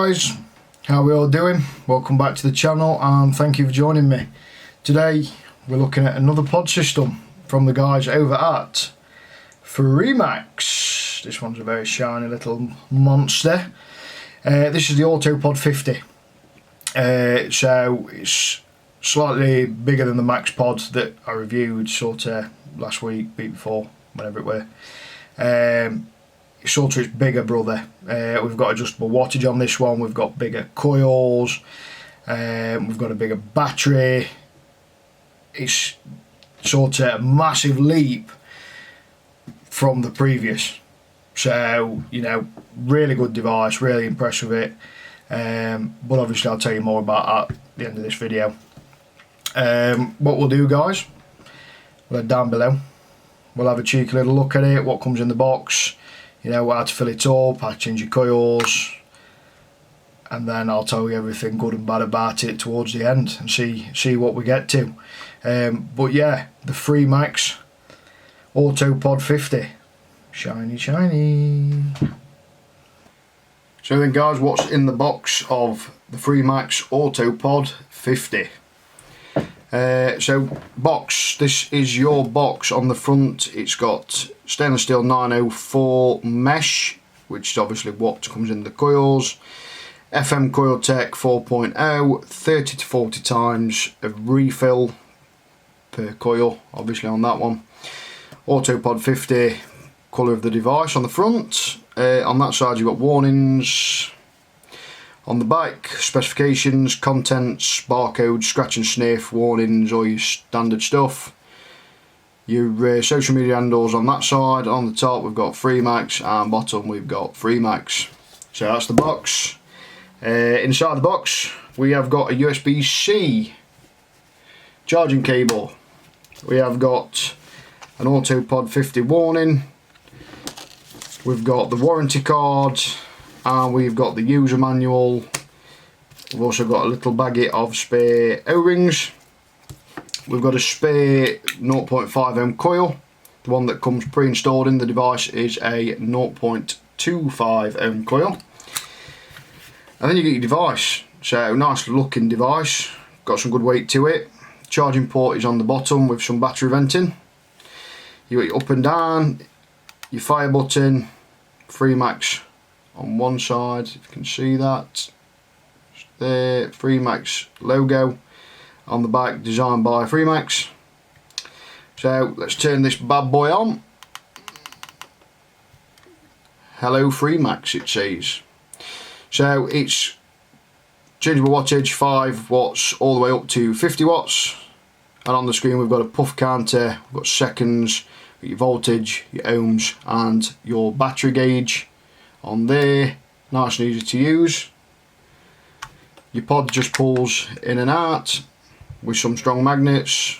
guys, how are we all doing? Welcome back to the channel and thank you for joining me. Today we're looking at another pod system from the guys over at Freemax. This one's a very shiny little monster. This is the AutoPod 50. So it's slightly bigger than the Max Pod that I reviewed sort of last week, week before, whenever it were. It's sort of its bigger brother. We've got adjustable wattage on this one, we've got bigger coils, we've got a bigger battery. It's sort of a massive leap from the previous. So, you know, really good device, really impressed with it. But obviously I'll tell you more about that at the end of this video. What we'll do, guys, we'll head down below. We'll have a cheeky little look at it, what comes in the box, you know, how to fill it up, how to change your coils, and then I'll tell you everything good and bad about it towards the end and see what we get to. But yeah, the Freemax AutoPod 50. Shiny, shiny. So then, guys, what's in the box of the Freemax AutoPod 50? So box, this is your box. On the front it's got stainless steel 904 mesh, which is obviously what comes in the coils, FM Coil Tech 4.0, 30 to 40 times of refill per coil, obviously on that one. AutoPod 50, colour of the device on the front. On that side you've got warnings. On the back, specifications, contents, barcodes, scratch and sniff, warnings, all your standard stuff. Your social media handles on that side. On the top we've got Freemax, and bottom we've got Freemax. So that's the box. Inside the box we have got a USB-C charging cable. We have got an AutoPod 50 warning. We've got the warranty card. And we've got the user manual. We've also got a little baggie of spare O-rings. We've got a spare 0.5 ohm coil. The one that comes pre-installed in the device is a 0.25 ohm coil. And then you get your device. So nice looking device. Got some good weight to it. Charging port is on the bottom with some battery venting. You got your up and down, your fire button, Freemax on one side, if you can see that there, Freemax logo. On the back, designed by Freemax. So let's turn this bad boy on. Hello Freemax, it says. So it's changeable wattage, 5 watts all the way up to 50 watts, and on the screen we've got a puff counter, we've got seconds, your voltage, your ohms and your battery gauge on there. Nice and easy to use. Your pod just pulls in and out with some strong magnets.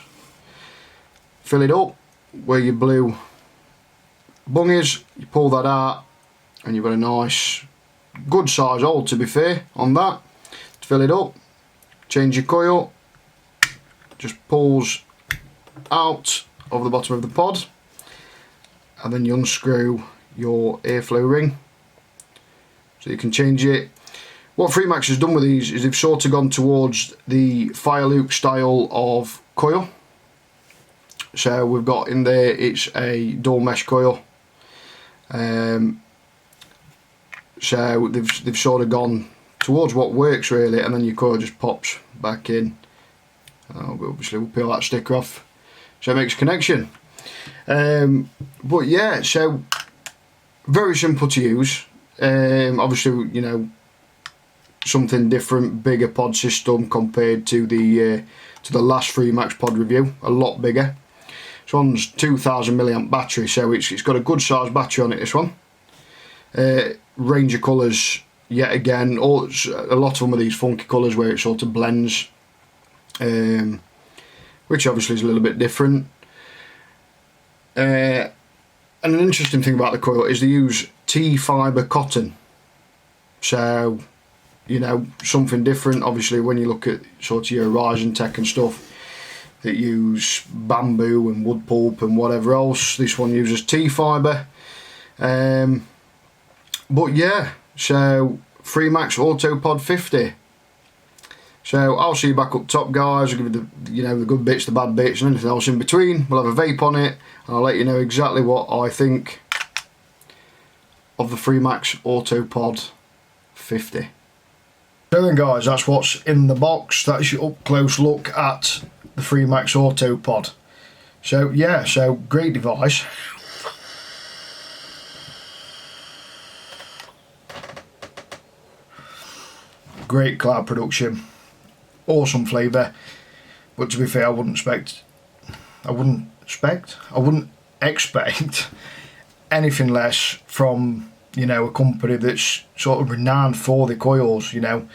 Fill it up where your blue bung is, you pull that out and you've got a nice good size hole, to be fair, on that to fill it up. Change your coil, just pulls out of the bottom of the pod, and then you unscrew your airflow ring so you can change it. What Freemax has done with these is they've sort of gone towards the fire loop style of coil. So we've got in there, it's a dual mesh coil. So they've sort of gone towards what works really, and then your coil just pops back in. Obviously we'll peel that sticker off so it makes a connection. But yeah, so very simple to use. Obviously, you know, something different, bigger pod system compared to the last Freemax pod review, a lot bigger. This one's 2000 milliamp battery, so it's got a good size battery on it, this one. Range of colours, yet again, a lot of them are these funky colours where it sort of blends, which obviously is a little bit different. And an interesting thing about the coil is they use T-fibre cotton. So, you know, something different. Obviously when you look at sort of your Horizon Tech and stuff that use bamboo and wood pulp and whatever else, this one uses T-fibre. But yeah, so Freemax AutoPod 50. So I'll see you back up top, guys. I'll give you the good bits, the bad bits, and anything else in between. We'll have a vape on it, and I'll let you know exactly what I think of the Freemax AutoPod 50. So then, guys, that's what's in the box. That's your up close look at the Freemax AutoPod. So yeah, so great device. Great cloud production. Awesome flavour, but to be fair, I wouldn't expect anything less from, you know, a company that's sort of renowned for the coils. You know,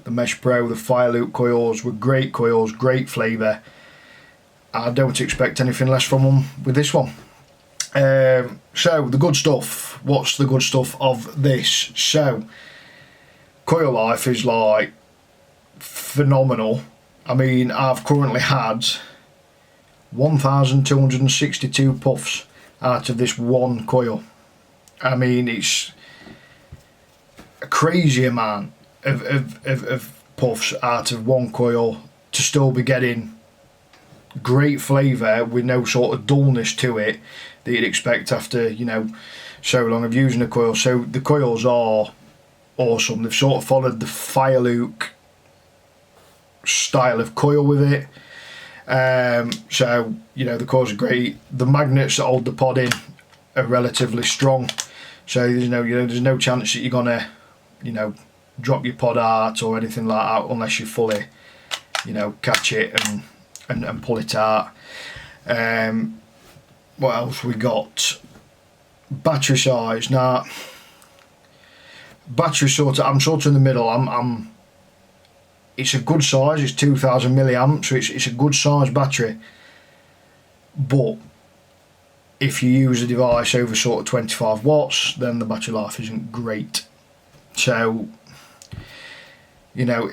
the Mesh Pro, the Fire Loop coils were great coils, great flavour. I don't expect anything less from them with this one. So the good stuff. What's the good stuff of this? So coil life is like phenomenal. I mean, I've currently had 1,262 puffs out of this one coil. I mean, it's a crazy amount of puffs out of one coil to still be getting great flavour with no sort of dullness to it that you'd expect after, you know, so long of using a coil. So the coils are awesome. They've sort of followed the Fire Loop style of coil with it. So, you know, the coils are great. The magnets that hold the pod in are relatively strong. So there's no chance that you're gonna, you know, drop your pod out or anything like that unless you fully, you know, catch it and pull it out. What else we got? Battery size. Now, battery I'm sort of in the middle. It's a good size. It's 2,000 milliamps, so it's a good size battery. But if you use a device over sort of 25 watts, then the battery life isn't great. So, you know,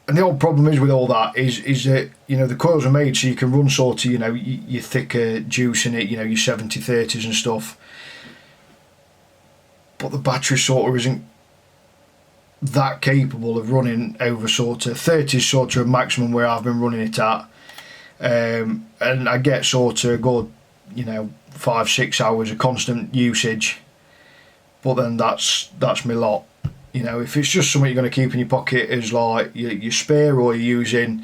and the old problem is with all that is that, you know, the coils are made so you can run sort of, you know, your thicker juice in it, you know, your 70-30s and stuff. But the battery sort of isn't that capable of running over sort of 30s, sort of a maximum where I've been running it at. And I get sort of a good, you know, 5-6 hours of constant usage. But then that's my lot. You know, if it's just something you're going to keep in your pocket as like your spare, or you're using,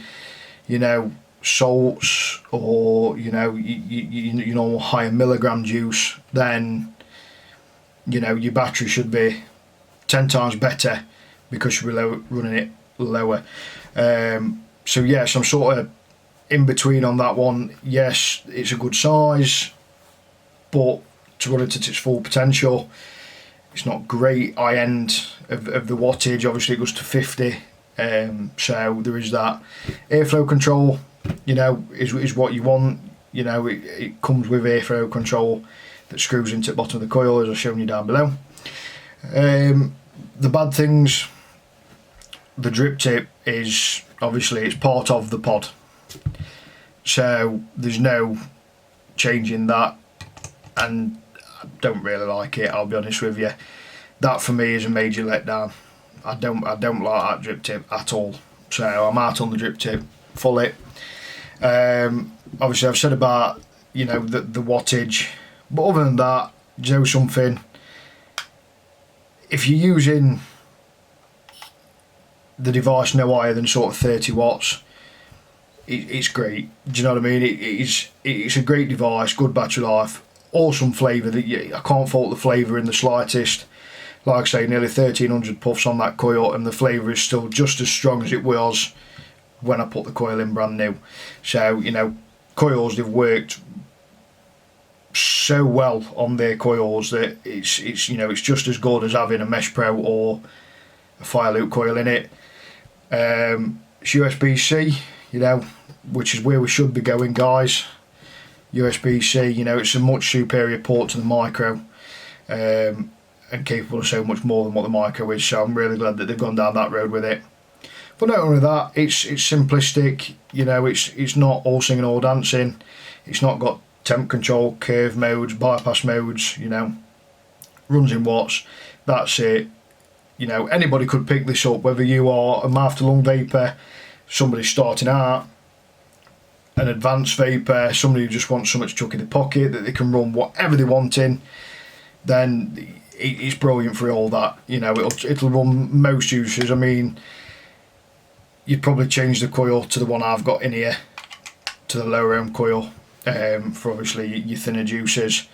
you know, salts or, you know, you know, higher milligram juice, then, you know, your battery should be 10 times better because you're running it lower. So yes, I'm sort of in between on that one. Yes, it's a good size, but to run it at its full potential, it's not great high end of the wattage. Obviously it goes to 50, so there is that. Airflow control, you know, is what you want. You know, it comes with airflow control that screws into the bottom of the coil, as I've shown you down below. The bad things, the drip tip is obviously it's part of the pod, so there's no changing that, and I don't really like it, I'll be honest with you. That for me is a major letdown. I don't like that drip tip at all, so I'm out on the drip tip fully. Obviously I've said about, you know, the wattage, but other than that, you know something, if you're using the device no higher than sort of 30 watts, it's great. Do you know what I mean? It's a great device, good battery life, awesome flavour. I can't fault the flavour in the slightest. Like I say, nearly 1,300 puffs on that coil, and the flavour is still just as strong as it was when I put the coil in brand new. So, you know, coils, they've worked so well on their coils that it's you know, it's just as good as having a Mesh Pro or a Fire Loop coil in it. It's USB-C, you know, which is where we should be going, guys. USB-C, you know, it's a much superior port to the micro, and capable of so much more than what the micro is, so I'm really glad that they've gone down that road with it. But not only that, it's simplistic, you know, it's not all singing, all dancing. It's not got temp control, curve modes, bypass modes, you know, runs in watts, that's it. You know, anybody could pick this up, whether you are a mouth to lung vapor, somebody starting out, an advanced vapor, somebody who just wants something to chuck in the pocket that they can run whatever they want in. Then it's brilliant for all that. You know, it'll run most uses. I mean, you'd probably change the coil to the one I've got in here, to the lower ohm coil, for obviously your thinner juices.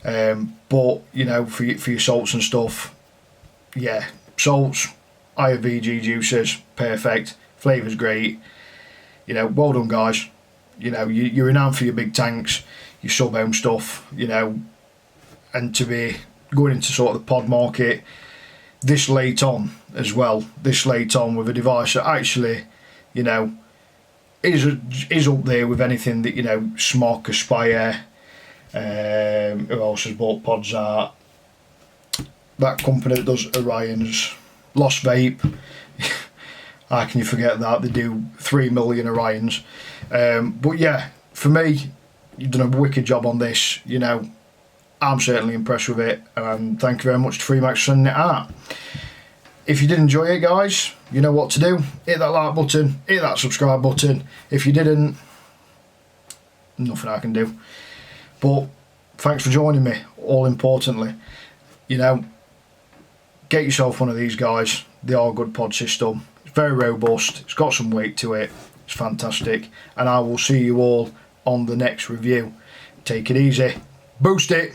But you know, for your salts and stuff, yeah, salts, higher VG juices, perfect. Flavour's great. You know, well done, guys. You know, you're renowned for your big tanks, your sub ohm stuff. You know, and to be going into sort of the pod market this late on as well, this late on with a device that actually, you know, is up there with anything that, you know, Smok, Aspire, who else has bought pods out, that company that does Orions, Lost Vape, how can you forget that, they do 3 million Orions. But yeah, for me, you've done a wicked job on this. You know, I'm certainly impressed with it, and thank you very much to Freemax for sending it out. If you did enjoy it, guys, you know what to do. Hit that like button, hit that subscribe button. If you didn't, nothing I can do. But thanks for joining me, all importantly. You know, get yourself one of these, guys. They are a good pod system. It's very robust, it's got some weight to it, it's fantastic. And I will see you all on the next review. Take it easy. Boost it.